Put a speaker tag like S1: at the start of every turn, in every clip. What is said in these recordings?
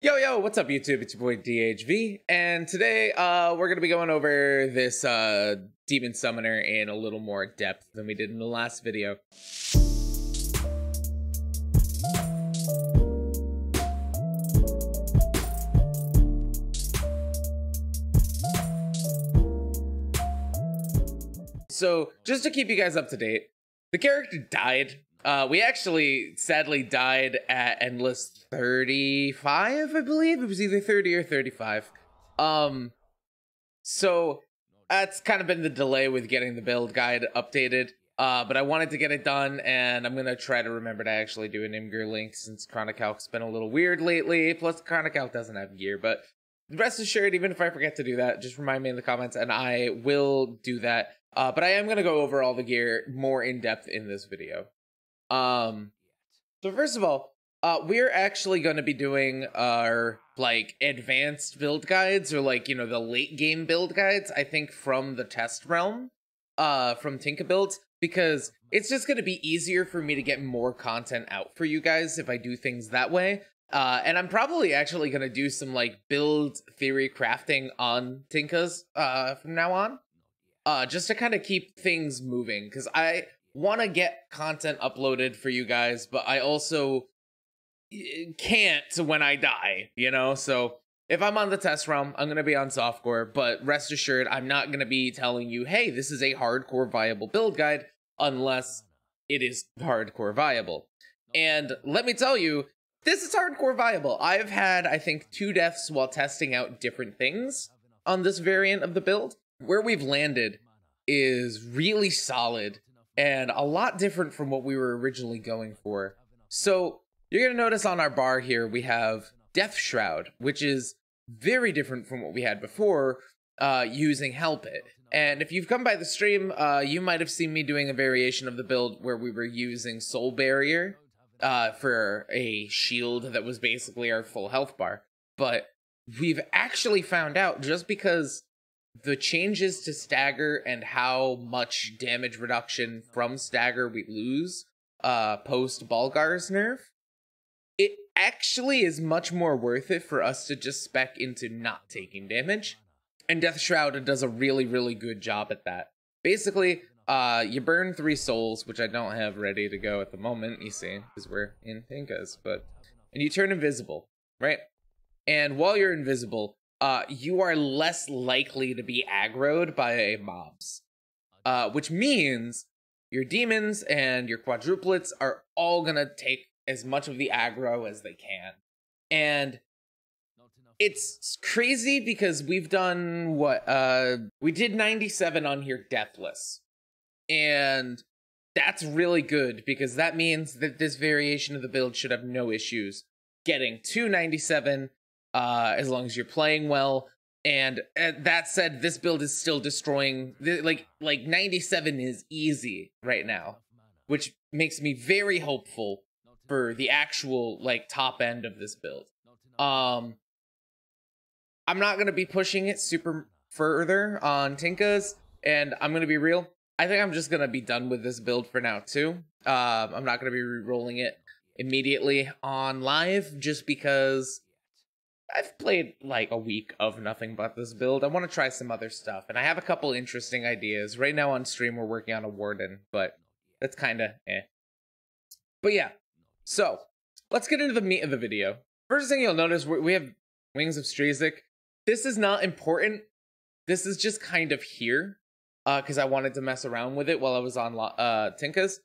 S1: Yo, what's up YouTube? It's your boy DHV, and today we're gonna be going over this demon summoner in a little more depth than we did in the last video. So just to keep you guys up to date, the character died. We actually sadly died at endless 35, I believe. It was either 30 or 35. So that's kind of been the delay with getting the build guide updated. But I wanted to get it done, and I'm gonna try to remember to actually do an Imgur link since Chronic Calc's been a little weird lately. Plus, Chronic Calc doesn't have gear, but rest assured, even if I forget to do that, just remind me in the comments, and I will do that. But I am gonna go over all the gear more in depth in this video. So first of all, we're actually going to be doing our like advanced build guides, or like, you know, the late game build guides, I think from the test realm, from Tinka builds, because it's just going to be easier for me to get more content out for you guys if I do things that way. And I'm probably actually going to do some like build theory crafting on Tinkas, from now on, just to kind of keep things moving, because I want to get content uploaded for you guys, but I also can't when I die, you know? So if I'm on the test realm, I'm going to be on softcore, but rest assured, I'm not going to be telling you, hey, this is a hardcore viable build guide, unless it is hardcore viable. And let me tell you, this is hardcore viable. I've had, I think, 2 deaths while testing out different things on this variant of the build. Where we've landed is really solid and a lot different from what we were originally going for. So you're going to notice on our bar here, we have Death Shroud, which is very different from what we had before, using Help It. And if you've come by the stream, you might have seen me doing a variation of the build where we were using Soul Barrier for a shield that was basically our full health bar. But we've actually found out, just because the changes to stagger and how much damage reduction from stagger we lose post Balgar's nerf, it actually is much more worth it for us to just spec into not taking damage. And Death Shroud does a really good job at that. Basically, you burn 3 souls, which I don't have ready to go at the moment, you see, because we're in Tinkas, and you turn invisible, right? And while you're invisible, you are less likely to be aggroed by mobs, which means your demons and your quadruplets are all gonna take as much of the aggro as they can. And it's crazy because we've done what, we did 97 on here deathless, and that's really good because that means that this variation of the build should have no issues getting to 97 as long as you're playing well. And that said, this build is still destroying, like 97 is easy right now, which makes me very hopeful for the actual like top end of this build. I'm not going to be pushing it super further on Tinkas, and I'm going to be real, I think I'm just going to be done with this build for now too. I'm not going to be re-rolling it immediately on live, just because I've played like a week of nothing but this build. I want to try some other stuff, and I have a couple interesting ideas. Right now on stream, we're working on a Warden, but that's kind of eh. But yeah, so let's get into the meat of the video. First thing you'll notice, we have Wings of Strazic. This is not important. This is just kind of here, because I wanted to mess around with it while I was on Tinkas.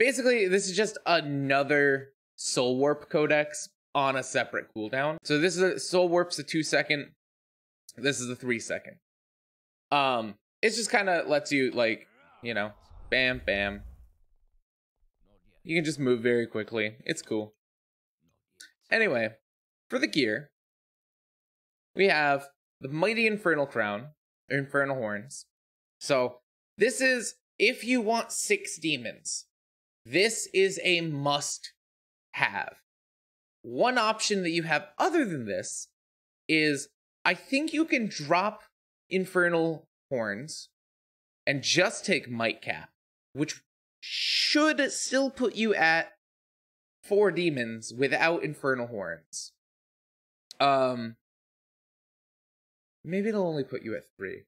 S1: Basically, this is just another Soul Warp Codex on a separate cooldown. So this is a Soul Warp's a 2-second. This is a 3-second. It just kind of lets you, like, you know, bam, bam. You can just move very quickly. It's cool. Anyway, for the gear, we have the Mighty Infernal Crown, or Infernal Horns. So this is, if you want 6 demons, this is a must-have. One option that you have other than this is, I think you can drop Infernal Horns and just take Mightcap, which should still put you at 4 demons without Infernal Horns. Um, maybe it'll only put you at 3.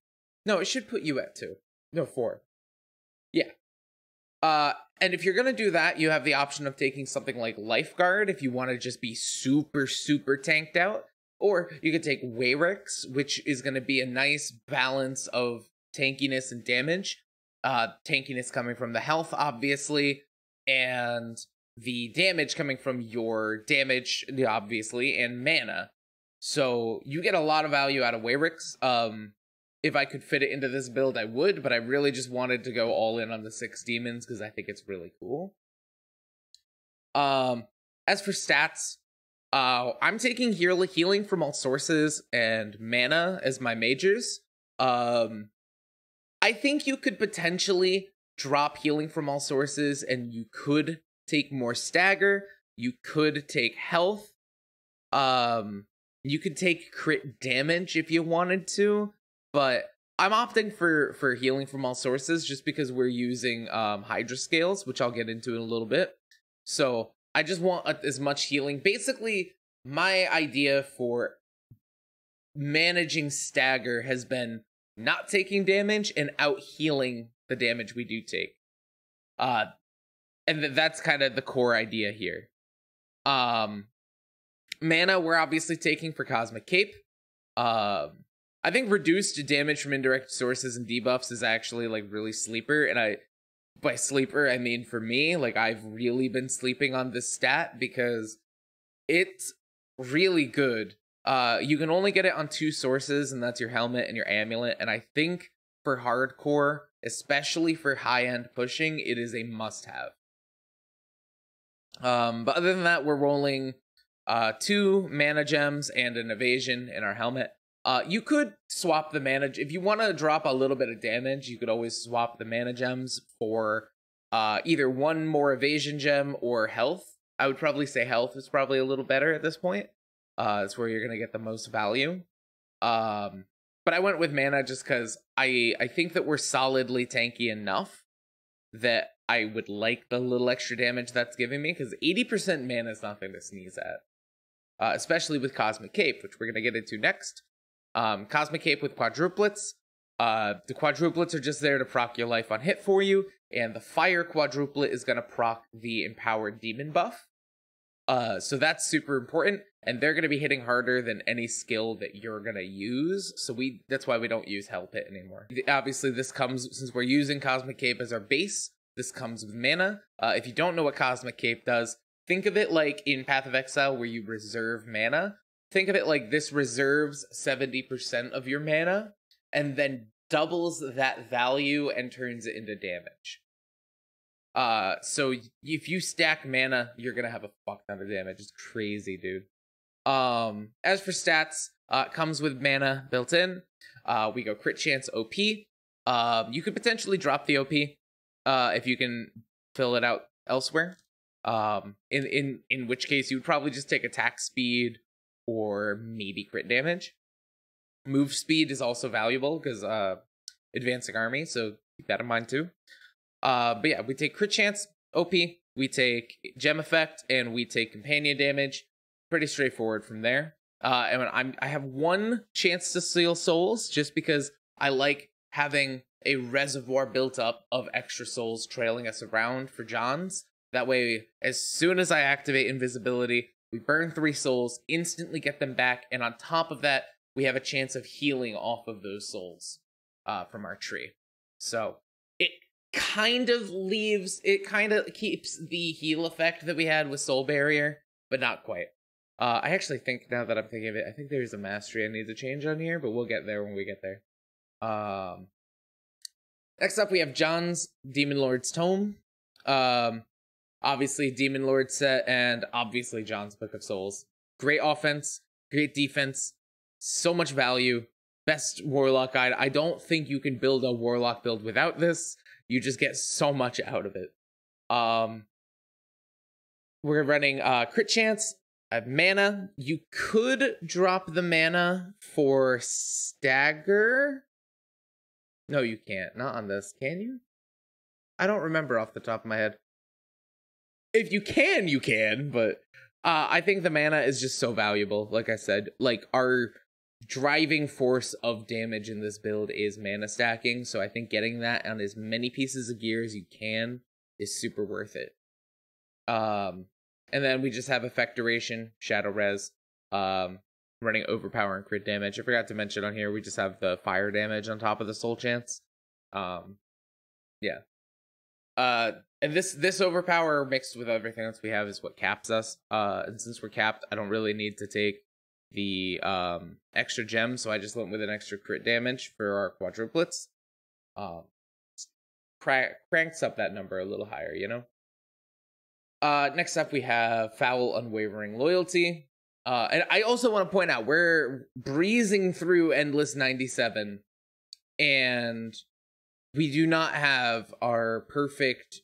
S1: No, it should put you at 2. No, 4. Yeah. And if you're gonna do that, you have the option of taking something like Lifeguard if you want to just be super, super tanked out. Or you could take Wayrix, which is gonna be a nice balance of tankiness and damage. Tankiness coming from the health, obviously, and the damage coming from your damage, obviously, and mana. So you get a lot of value out of Wayrix. If I could fit it into this build, I would, but I really just wanted to go all in on the 6 demons because I think it's really cool. As for stats, I'm taking healing from all sources and mana as my majors. I think you could potentially drop healing from all sources and you could take more stagger. You could take health. You could take crit damage if you wanted to. But I'm opting for healing from all sources just because we're using Hydra scales, which I'll get into in a little bit. So I just want as much healing. Basically, my idea for managing stagger has been not taking damage and out healing the damage we do take. And that's kind of the core idea here. Mana, we're obviously taking for Cosmic Cape. I think reduced damage from indirect sources and debuffs is actually like really sleeper, and by sleeper I mean for me, like I've really been sleeping on this stat because it's really good. You can only get it on 2 sources, and that's your helmet and your amulet, and I think for hardcore, especially for high-end pushing, it is a must-have. But other than that, we're rolling 2 mana gems and an evasion in our helmet. You could swap the mana, if you want to drop a little bit of damage, you could always swap the mana gems for either 1 more evasion gem or health. I would probably say health is probably a little better at this point. It's where you're going to get the most value. But I went with mana just because I think that we're solidly tanky enough that I would like the little extra damage that's giving me, because 80% mana is nothing to sneeze at. Especially with Cosmic Cape, which we're going to get into next. Cosmic Cape with quadruplets. The quadruplets are just there to proc your life on hit for you, and the fire quadruplet is going to proc the empowered demon buff. So that's super important, and they're going to be hitting harder than any skill that you're going to use, so that's why we don't use Hell Pit anymore. Obviously, this comes, since we're using Cosmic Cape as our base, this comes with mana. If you don't know what Cosmic Cape does, think of it like in Path of Exile where you reserve mana. Think of it like this reserves 70% of your mana and then doubles that value and turns it into damage. So if you stack mana, you're gonna have a fuck ton of damage. It's crazy, dude. As for stats, it comes with mana built in. We go crit chance OP. You could potentially drop the OP if you can fill it out elsewhere. In which case you would probably just take attack speed or maybe crit damage. Move speed is also valuable because advancing army, so keep that in mind too. But yeah, we take crit chance, OP, we take gem effect, and we take companion damage. Pretty straightforward from there. And I have 1 chance to steal souls just because I like having a reservoir built up of extra souls trailing us around for Johns. That way, as soon as I activate invisibility, we burn 3 souls, instantly get them back, and on top of that, we have a chance of healing off of those souls from our tree. So it kind of keeps the heal effect that we had with Soul Barrier, but not quite. I actually think, now that I'm thinking of it, I think there's a mastery I need to change on here, but we'll get there when we get there. Next up, we have John's Demon Lord's Tome. Obviously, Demon Lord set, and obviously John's Book of Souls. Great offense, great defense, so much value. Best Warlock guide. I don't think you can build a Warlock build without this. You just get so much out of it. We're running crit chance, mana. You could drop the mana for stagger. No, you can't. Not on this. Can you? I don't remember off the top of my head. If you can, you can, but I think the mana is just so valuable. Like I said, like our driving force of damage in this build is mana stacking. So I think getting that on as many pieces of gear as you can is super worth it. And then we just have effect duration, shadow res, running overpower and crit damage. I forgot to mention on here, we just have the fire damage on top of the soul chance. Yeah. And this overpower mixed with everything else we have is what caps us. And since we're capped, I don't really need to take the extra gem, so I just went with an extra crit damage for our quadruplets. Cranks up that number a little higher, you know? Next up we have Foul Unwavering Loyalty. And I also want to point out, we're breezing through Endless 97, and we do not have our perfect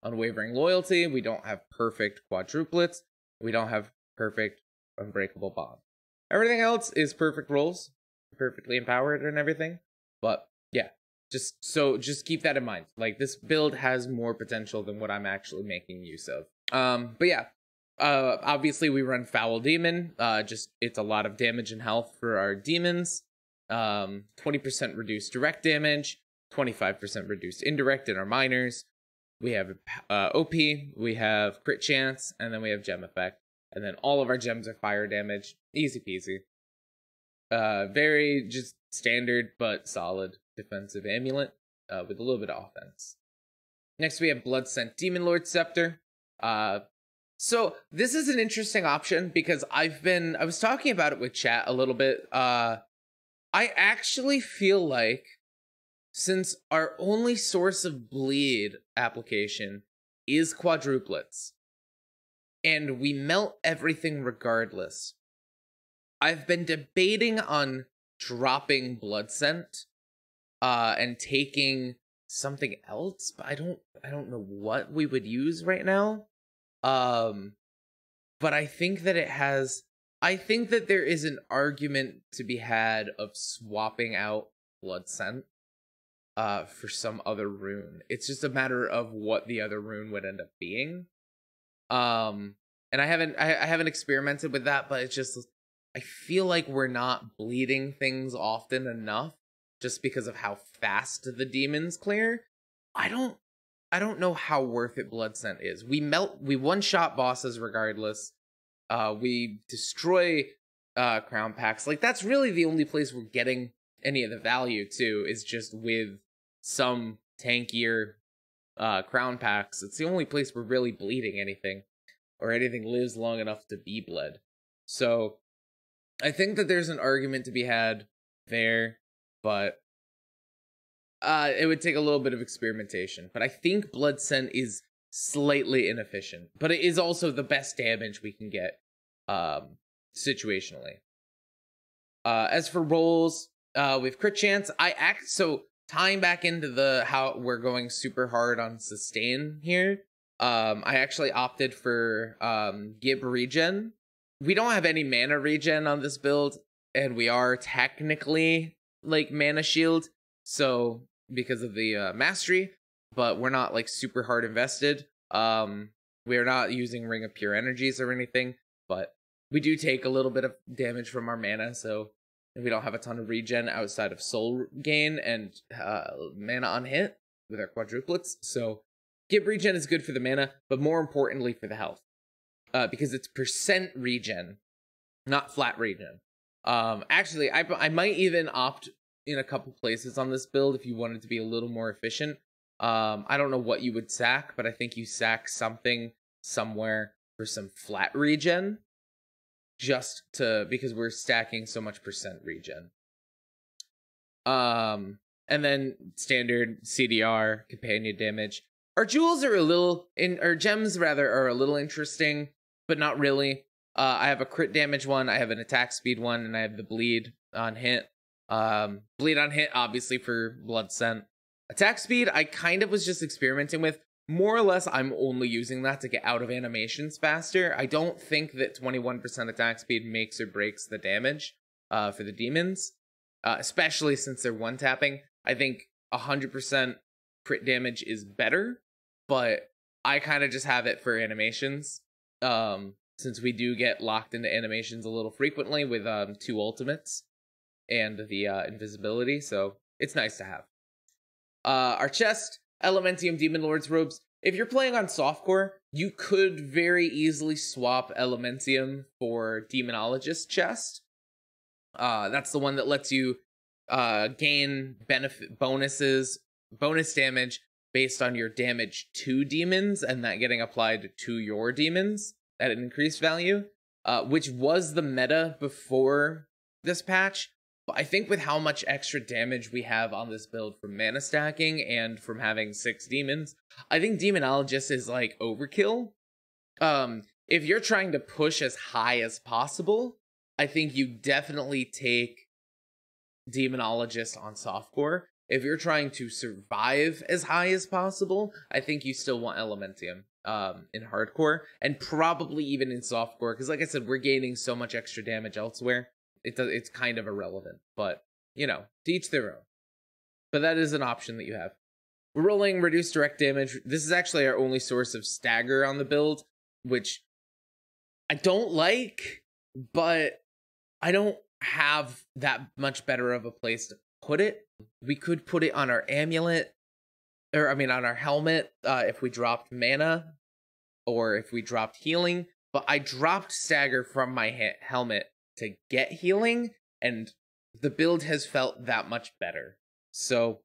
S1: Unwavering Loyalty. We don't have perfect quadruplets. We don't have perfect Unbreakable Bond. Everything else is perfect rolls, perfectly empowered and everything. But yeah, just keep that in mind. Like, this build has more potential than what I'm actually making use of. But yeah, obviously we run Foul Demon. It's a lot of damage and health for our demons. 20% reduced direct damage, 25% reduced indirect in our minors. We have OP, we have crit chance, and then we have gem effect. And then all of our gems are fire damage. Easy peasy. Very just standard but solid defensive amulet with a little bit of offense. Next we have Blood Scent Demon Lord Scepter. So this is an interesting option because I was talking about it with chat a little bit. I actually feel like, since our only source of bleed application is quadruplets, and we melt everything regardless, I've been debating on dropping Blood Scent and taking something else, but I don't know what we would use right now. But I think that there is an argument to be had of swapping out Blood Scent for some other rune. It's just a matter of what the other rune would end up being. And I haven't experimented with that, but it's just, I feel like we're not bleeding things often enough just because of how fast the demons clear. I don't know how worth it Blood Scent is. We one-shot bosses regardless. We destroy crown packs. Like, that's really the only place we're getting any of the value to, is just with some tankier crown packs. It's the only place we're really bleeding anything, or anything lives long enough to be bled. So I think that there's an argument to be had there, but it would take a little bit of experimentation. But I think Blood Scent is slightly inefficient, but it is also the best damage we can get situationally. As for rolls, with crit chance, so tying back into how we're going super hard on sustain here, I actually opted for Gib regen. We don't have any mana regen on this build, and we are technically like mana shield, so because of the mastery, but we're not like super hard invested. We are not using Ring of Pure Energies or anything, but we do take a little bit of damage from our mana, so we don't have a ton of regen outside of soul gain and mana on hit with our quadruplets. So Gib regen is good for the mana, but more importantly for the health, because it's percent regen, not flat regen. Actually, I might even opt in a couple places on this build if you wanted to be a little more efficient. I don't know what you would sack, but I think you sack something somewhere for some flat regen, because we're stacking so much percent regen. And then standard CDR, companion damage. Our jewels are our gems rather are a little interesting, but not really. I have a crit damage one, I have an attack speed one, and I have the bleed on hit. Bleed on hit, obviously, for Blood Scent. Attack speed, I kind of was just experimenting with. More or less, I'm only using that to get out of animations faster. I don't think that 21% attack speed makes or breaks the damage for the demons, especially since they're one-tapping. I think 100% crit damage is better, but I kind of just have it for animations. since we do get locked into animations a little frequently with 2 ultimates and the invisibility, so it's nice to have. Our chest, Elementium Demon Lord's robes. If you're playing on softcore, you could very easily swap Elementium for Demonologist chest. That's the one that lets you gain bonus damage based on your damage to demons, and that getting applied to your demons at an increased value, which was the meta before this patch. But I think with how much extra damage we have on this build from mana stacking and from having 6 demons, I think Demonologist is like overkill. If you're trying to push as high as possible, I think you definitely take Demonologist on softcore. If you're trying to survive as high as possible, I think you still want Elementium in hardcore, and probably even in softcore, because like I said, we're gaining so much extra damage elsewhere. It's kind of irrelevant, but you know, to each their own. But that is an option that you have. We're rolling reduced direct damage. This is actually our only source of stagger on the build, which I don't like, but I don't have that much better of a place to put it. We could put it on our amulet, or I mean on our helmet, if we dropped mana, or if we dropped healing. But I dropped stagger from my helmet to get healing, and the build has felt that much better. So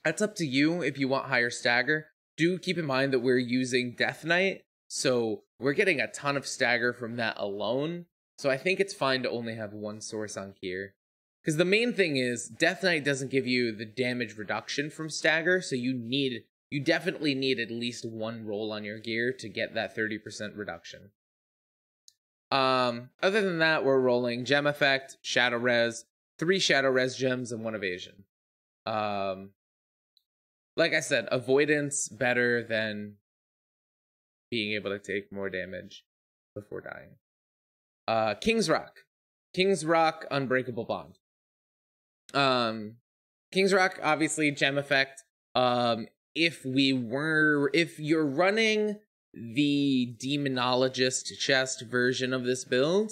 S1: that's up to you if you want higher stagger. Do keep in mind that we're using Death Knight, so we're getting a ton of stagger from that alone. So I think it's fine to only have one source on here. Because the main thing is, Death Knight doesn't give you the damage reduction from stagger, so you definitely need at least one roll on your gear to get that 30% reduction. Other than that, we're rolling Gem Effect, Shadow Res, 3 Shadow Res gems, and 1 Evasion. Like I said, avoidance better than being able to take more damage before dying. King's Rock. King's Rock, Unbreakable Bond. King's Rock, obviously, Gem Effect. If you're running the Demonologist chest version of this build,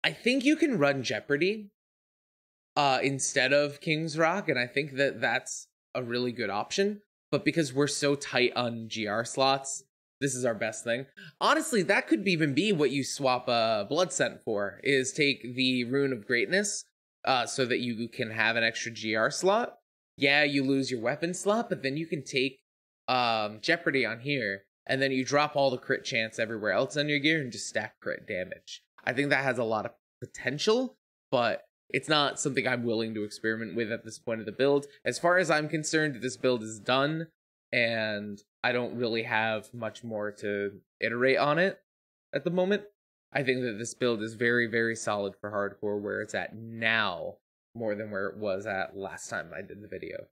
S1: I think you can run Jeopardy instead of King's Rock, and I think that that's a really good option. But because we're so tight on GR slots, this is our best thing. Honestly, that could even be what you swap Blood Scent for, is take the Rune of Greatness so that you can have an extra GR slot. Yeah, you lose your weapon slot, but then you can take Jeopardy on here, and then you drop all the crit chance everywhere else on your gear and just stack crit damage. I think that has a lot of potential, but it's not something I'm willing to experiment with at this point of the build. As far as I'm concerned, this build is done, and I don't really have much more to iterate on it at the moment. I think that this build is very, very solid for hardcore where it's at now, more than where it was at last time I did the video.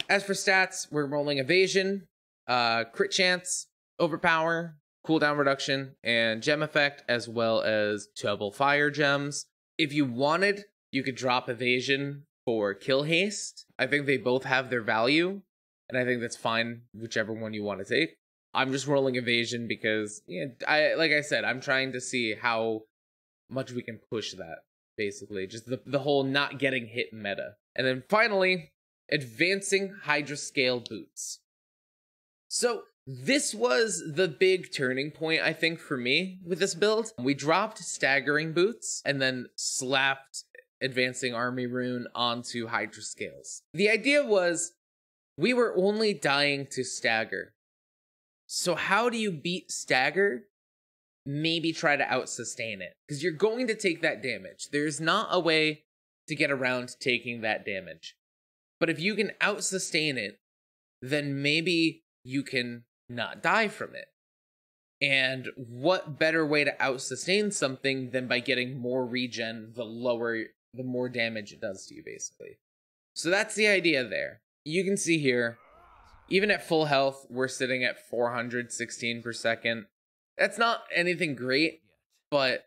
S1: As for stats, we're rolling Evasion, crit chance, overpower, cooldown reduction, and gem effect, as well as double fire gems. If you wanted, you could drop Evasion for kill haste. I think they both have their value, and I think that's fine, whichever one you want to take. I'm just rolling Evasion because, like I said, I'm trying to see how much we can push that, basically. Just the whole not getting hit meta. And then finally, advancing Hydra Scale boots. So this was the big turning point, I think, for me with this build. We dropped staggering boots and then slapped advancing army rune onto Hydra Scales. The idea was we were only dying to stagger. So how do you beat stagger? Maybe try to out-sustain it, because you're going to take that damage. There's not a way to get around taking that damage. But if you can out-sustain it, then maybe you can not die from it. And what better way to out-sustain something than by getting more regen the more damage it does to you, basically. So that's the idea there. You can see here, even at full health, we're sitting at 416 per second. That's not anything great, but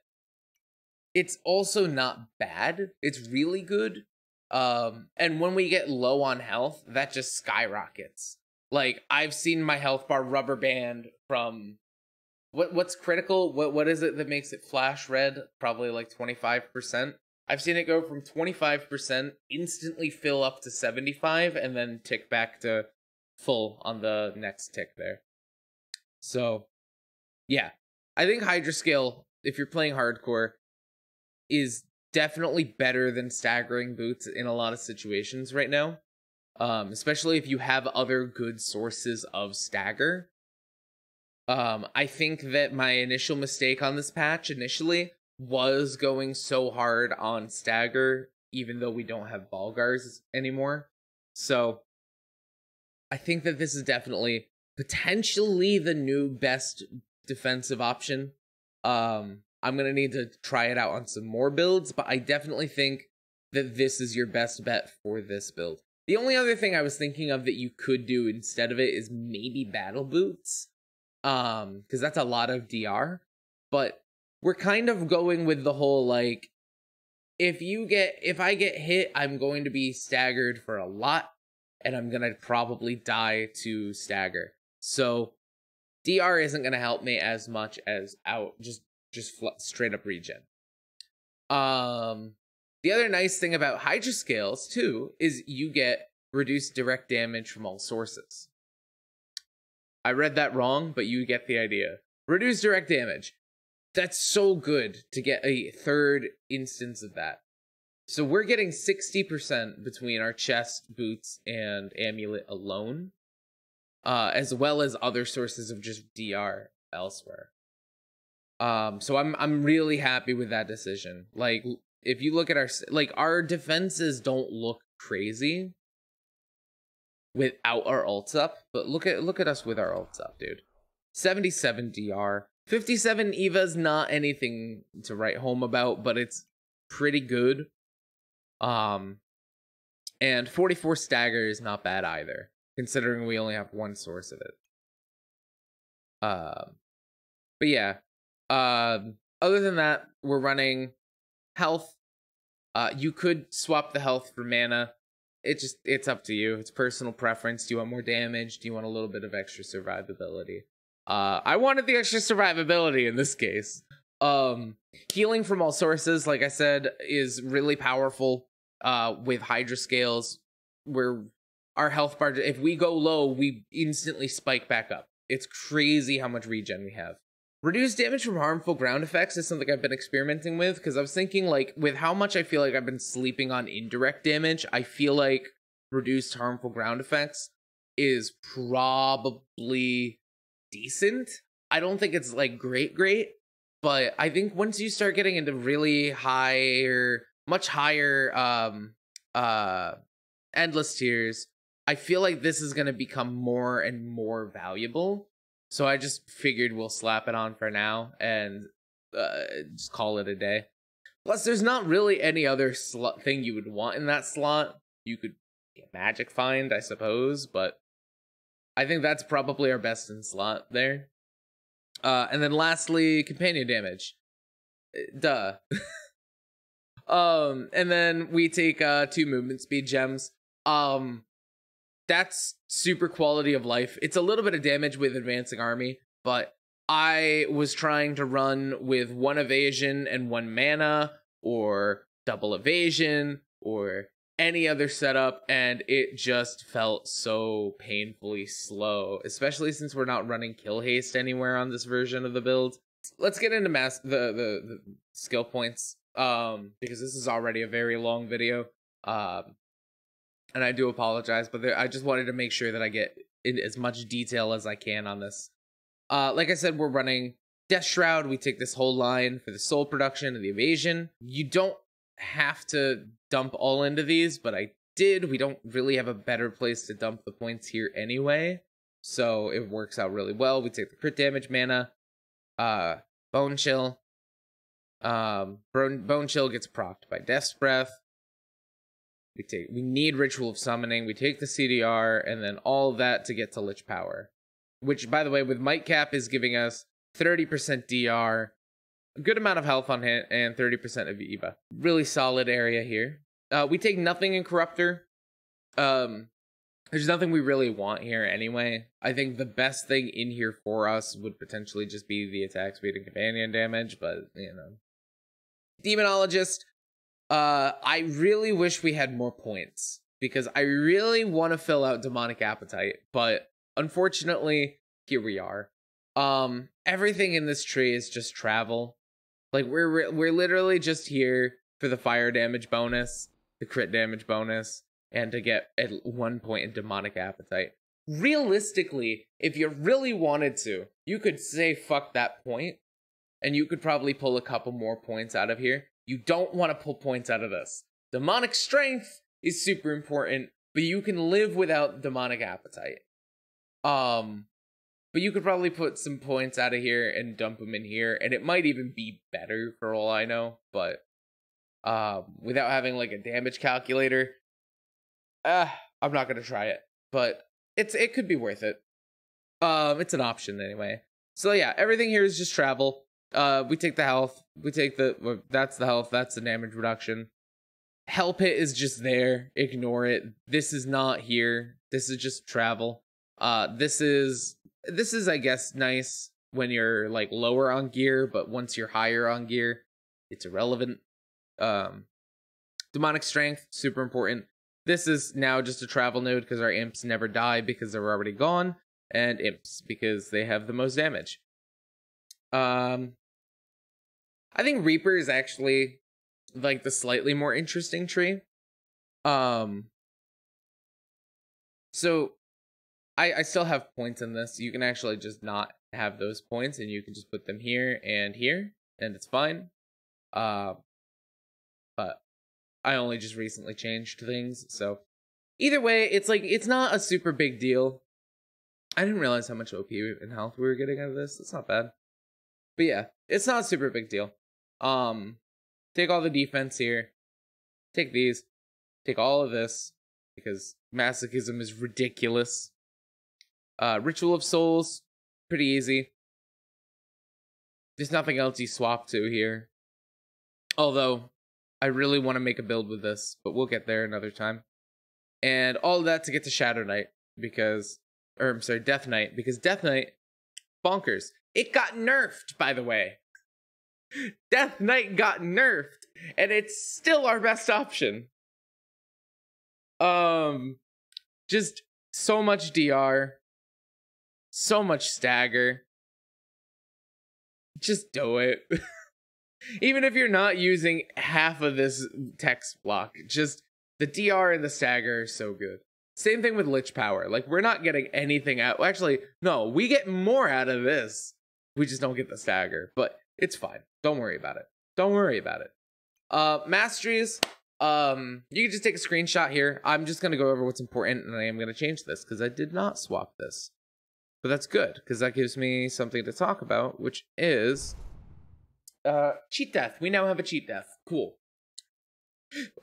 S1: it's also not bad. It's really good. And when we get low on health, that just skyrockets. Like, I've seen my health bar rubber band from what's critical? What is it that makes it flash red? Probably like 25%. I've seen it go from 25%, instantly fill up to 75, and then tick back to full on the next tick there. So, yeah. I think Hydra Scale, if you're playing hardcore, is definitely better than staggering boots in a lot of situations right now. Especially if you have other good sources of stagger. I think that my initial mistake on this patch initially was going so hard on stagger, even though we don't have Balgars anymore. So I think that this is definitely potentially the new best defensive option. I'm gonna need to try it out on some more builds, but I definitely think that this is your best bet for this build. The only other thing I was thinking of that you could do instead of it is maybe battle boots. Because that's a lot of DR. But we're kind of going with the whole, like, if I get hit, I'm going to be staggered for a lot, and I'm gonna probably die to stagger. So DR isn't gonna help me as much as just straight up regen. The other nice thing about Hydra Scales too is you get reduced direct damage from all sources. I read that wrong, but you get the idea. Reduced direct damage. That's so good to get a third instance of that. So we're getting 60% between our chest, boots, and amulet alone, as well as other sources of just DR elsewhere. So I'm really happy with that decision. Like, if you look at our defenses don't look crazy without our ults up, but look at us with our ults up, dude. 77 DR, 57 Eva's not anything to write home about, but it's pretty good. And 44 stagger is not bad either, considering we only have one source of it. But yeah, other than that, we're running health. You could swap the health for mana. It's up to you. It's personal preference. Do you want more damage? Do you want a little bit of extra survivability? I wanted the extra survivability in this case. Healing from all sources, like I said, is really powerful. With Hydra Scales, where our health bar, if we go low, we instantly spike back up. It's crazy how much regen we have. Reduced damage from harmful ground effects is something I've been experimenting with, because I was thinking, like, with how much I feel like I've been sleeping on indirect damage, I feel like reduced harmful ground effects is probably decent. I don't think it's, like, great, but I think once you start getting into really much higher endless tiers, I feel like this is going to become more and more valuable. So I just figured we'll slap it on for now and just call it a day. Plus, there's not really any other thing you would want in that slot. You could get magic find, I suppose, but I think that's probably our best in slot there. And then lastly, companion damage. Duh. And then we take 2 movement speed gems. That's super quality of life. It's a little bit of damage with advancing army, but I was trying to run with 1 evasion and 1 mana, or double evasion, or any other setup, and it just felt so painfully slow, especially since we're not running kill haste anywhere on this version of the build. Let's get into the skill points, because this is already a very long video. And I do apologize, but I just wanted to make sure that I get in as much detail as I can on this. Like I said, we're running Death Shroud. We take this whole line for the soul production and the evasion. You don't have to dump all into these, but I did. We don't really have a better place to dump the points here anyway, so it works out really well. We take the crit damage mana, Bone Chill. Bone Chill gets procced by Death's Breath. We need Ritual of Summoning, we take the CDR, and then all of that to get to Lich Power. Which, by the way, with Mightcap is giving us 30% DR, a good amount of health on hit, and 30% of Eva. Really solid area here. We take nothing in Corruptor. There's nothing we really want here anyway. I think the best thing in here for us would potentially just be the attack speed and companion damage, but, you know. Demonologist, I really wish we had more points, because I really want to fill out Demonic Appetite, but unfortunately, here we are. Everything in this tree is just travel. Like, we're literally just here for the fire damage bonus, the crit damage bonus, and to get at 1 point in Demonic Appetite. Realistically, if you really wanted to, you could say fuck that point, and you could probably pull a couple more points out of here. You don't want to pull points out of this. Demonic Strength is super important, but you can live without Demonic Appetite. But you could probably put some points out of here and dump them in here, and it might even be better for all I know, but without having like a damage calculator, I'm not gonna try it, but it could be worth it. It's an option anyway. So yeah, everything here is just travel. We take the health, that's the health, that's the damage reduction. Hell Pit is just there, ignore it. This is not here. This is just travel. This is I guess nice when you're like lower on gear, but once you're higher on gear, it's irrelevant. Demonic Strength, super important. This is now just a travel node because our imps never die because they're already gone, and imps because they have the most damage. I think Reaper is actually like the slightly more interesting tree. So I still have points in this. You can actually just not have those points, and you can just put them here, and it's fine. But I only just recently changed things, so either way, it's like, it's not a super big deal. I didn't realize how much OP and health we were getting out of this. It's not bad. But yeah, it's not a super big deal. Take all the defense here. Take these. Take all of this, because masochism is ridiculous. Ritual of Souls, pretty easy. There's nothing else you swap to here. Although, I really want to make a build with this, but we'll get there another time. And all of that to get to Shadow Knight, because, or I'm sorry, Death Knight, because Death Knight, bonkers. It got nerfed, by the way. Death Knight got nerfed, and it's still our best option. Just so much DR, so much stagger. Just do it. Even if you're not using half of this text block, just the DR and the stagger are so good. Same thing with Lich Power. Like, we're not getting anything out. Well, actually, no, we get more out of this. We just don't get the stagger, but it's fine. Don't worry about it. Don't worry about it. Masteries. You can just take a screenshot here. I'm just going to go over what's important, and I am going to change this because I did not swap this. But that's good, because that gives me something to talk about, which is cheat death. We now have a cheat death. Cool.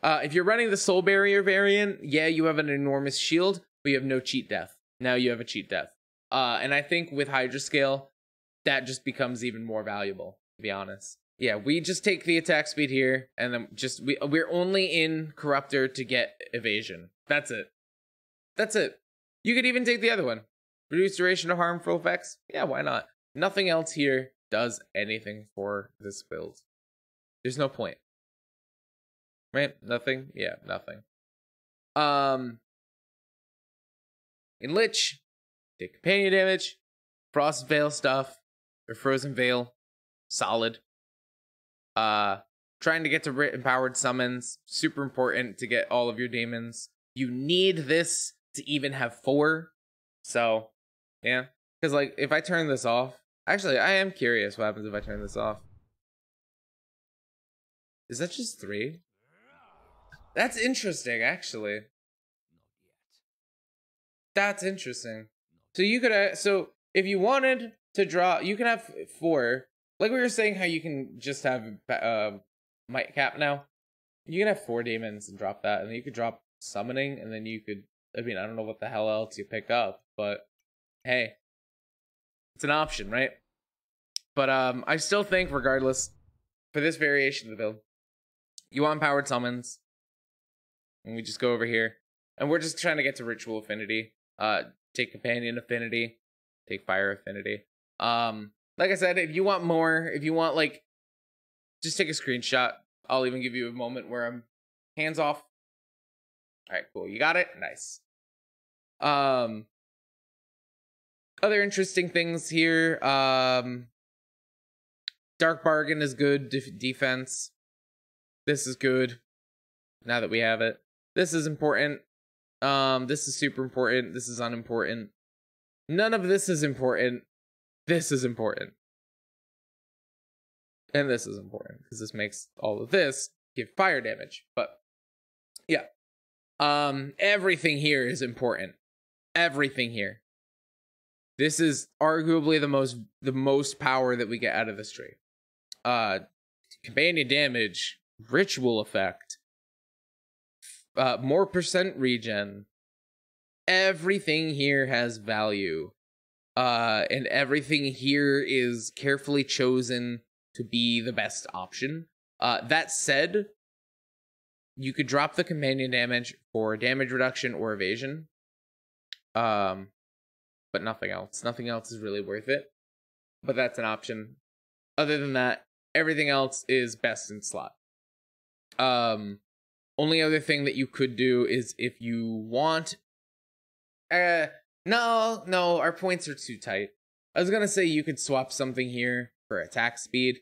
S1: If you're running the Soul Barrier variant, yeah, you have an enormous shield, but you have no cheat death. Now you have a cheat death. And I think with Hydra Scale, that just becomes even more valuable, to be honest. Yeah, we just take the attack speed here, and then just we're only in Corruptor to get evasion. That's it. That's it. You could even take the other one. Reduce duration of harmful effects. Yeah, why not? Nothing else here does anything for this build. There's no point. Right? Nothing? Yeah, nothing. In Lich, take companion damage, Frost Veil stuff, or Frozen Veil, solid. Trying to get to empowered summons, super important to get all of your demons. You need this to even have 4. So, yeah. Because, like, if I turn this off... Actually, I am curious what happens if I turn this off. Is that just 3? That's interesting, actually. That's interesting. So you could... so, if you wanted to draw... You can have 4. Like we were saying how you can just have Mightcap now. You can have 4 demons and drop that. And then you could drop Summoning. And then you could... I mean, I don't know what the hell else you pick up. But, hey. It's an option, right? But I still think, regardless, for this variation of the build, you want powered summons. And we just go over here. And we're just trying to get to ritual affinity. Take companion affinity, take fire affinity. Like I said, if you want more, if you want like, just take a screenshot. I'll even give you a moment where I'm hands off. All right, cool. You got it? Nice. Other interesting things here. Dark Bargain is good defense. This is good. Now that we have it. This is important. This is super important. This is unimportant. None of this is important. This is important. And this is important because this makes all of this give fire damage. But yeah. Everything here is important. Everything here. This is arguably the most power that we get out of this tree. Companion damage, ritual effect, more percent regen. Everything here has value. And everything here is carefully chosen to be the best option. That said, you could drop the companion damage for damage reduction or evasion. But nothing else. Nothing else is really worth it. But that's an option. Other than that, everything else is best in slot. Only other thing that you could do is if you want... No, our points are too tight. I was gonna say you could swap something here for attack speed.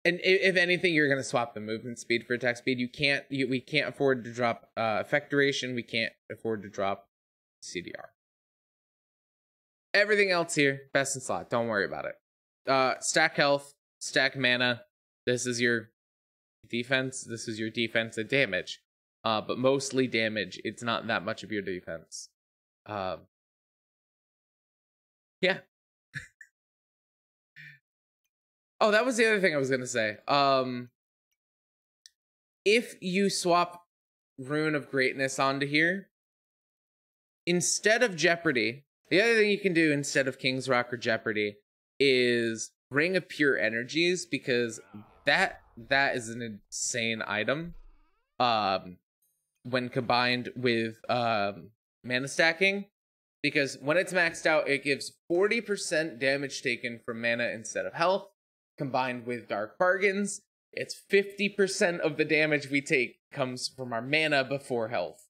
S1: And if anything, you're gonna swap the movement speed for attack speed. We can't afford to drop effect duration. We can't afford to drop CDR. Everything else here, best in slot. Don't worry about it. Stack health, stack mana. This is your defense. This is your defense and damage. But mostly damage. It's not that much of your defense. Yeah. Oh, that was the other thing I was gonna say. If you swap Rune of Greatness onto here, instead of Jeopardy, the other thing you can do instead of King's Rock or Jeopardy is Ring of Pure Energies, because that is an insane item. When combined with mana stacking, because when it's maxed out, it gives 40% damage taken from mana instead of health. Combined with Dark Bargains, it's 50% of the damage we take comes from our mana before health.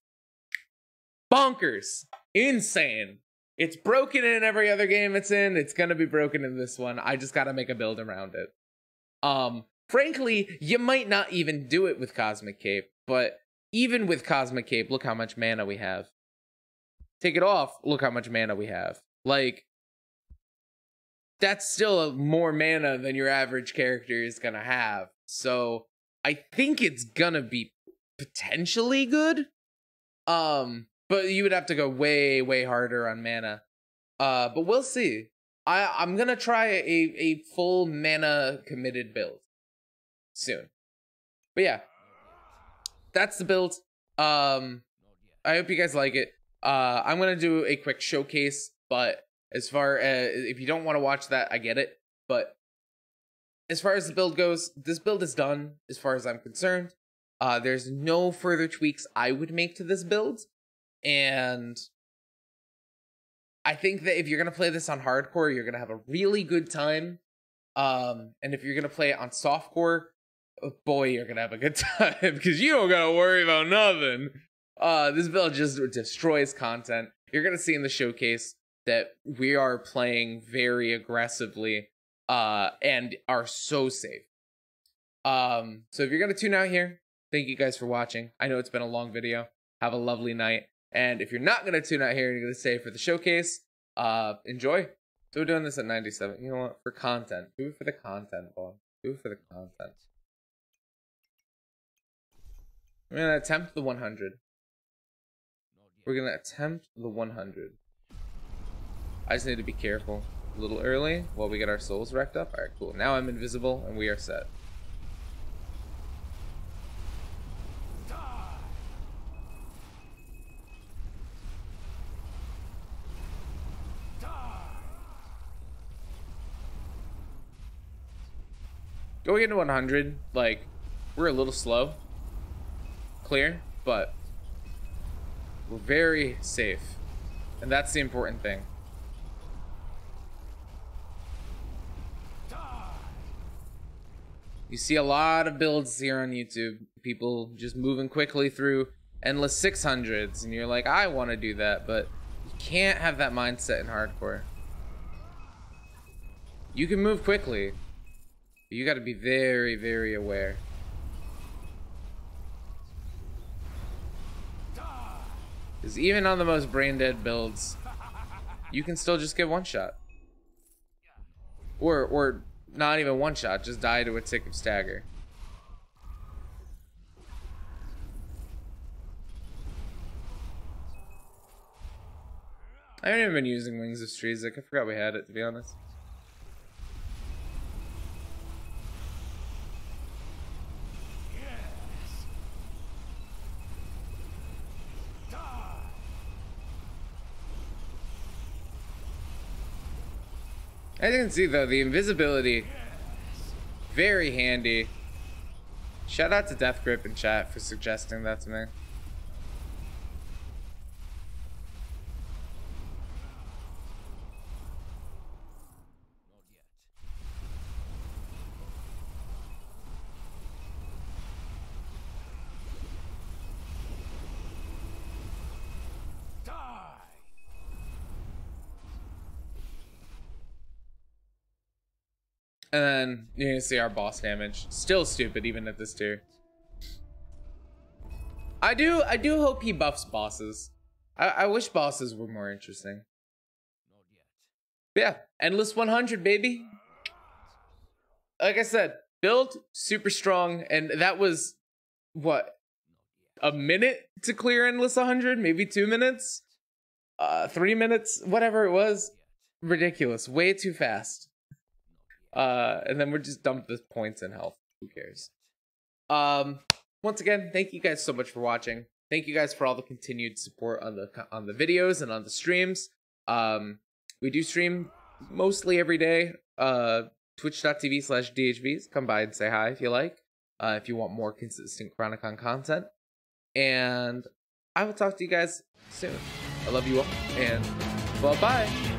S1: Bonkers! Insane! It's broken in every other game it's in. It's gonna be broken in this one. I just gotta make a build around it. Frankly, you might not even do it with Cosmic Cape, but even with Cosmic Cape, look how much mana we have. Take it off, look how much mana we have. Like, that's still more mana than your average character is gonna have. So I think it's gonna be potentially good. But you would have to go way harder on mana. But we'll see. I'm gonna try a full mana committed build soon. But yeah, that's the build. I hope you guys like it. I'm gonna do a quick showcase, but as far as if you don't want to watch that, I get it. But as far as the build goes, this build is done as far as I'm concerned. There's no further tweaks I would make to this build. And I think that if you're going to play this on hardcore, you're going to have a really good time. And if you're going to play it on softcore, oh boy, you're going to have a good time because you don't got to worry about nothing. This build just destroys content. You're going to see in the showcase that we are playing very aggressively and are so safe. So if you're going to tune out here, thank you guys for watching. I know it's been a long video. Have a lovely night. And if you're not going to tune out here and you're going to stay for the showcase, enjoy. So we're doing this at 97. You know what? For content. Do it for the content, boy. Do it for the content. We're going to attempt the 100. We're going to attempt the 100. I just need to be careful a little early while we get our souls wrecked up. Alright, cool. Now I'm invisible and we are set. Going into 100, like, we're a little slow. Clear, but We're very safe. And that's the important thing. You see a lot of builds here on YouTube. People just moving quickly through endless 600s. And you're like, I want to do that. But you can't have that mindset in hardcore. You can move quickly. But you got to be very, very aware. Because even on the most brain dead builds, you can still just get one shot. Or not even one shot, just die to a tick of stagger. I haven't even been using Wings of Strazic. I forgot we had it, to be honest. As you can see though, the invisibility, very handy. Shout out to Death Grip in chat for suggesting that to me. And then you can see our boss damage. Still stupid even at this tier. I do hope he buffs bosses. I wish bosses were more interesting. But yeah, endless 100, baby. Like I said, build super strong, and that was what, a minute to clear endless 100, maybe 2 minutes, 3 minutes, whatever it was. Ridiculous, way too fast. And then we're just dumped with points and health. Who cares? Once again, thank you guys so much for watching. Thank you guys for all the continued support on the videos and on the streams. We do stream mostly every day. Twitch.tv/DHVeez. Come by and say hi if you like. If you want more consistent Chronicon content. And I will talk to you guys soon. I love you all, and bye-bye.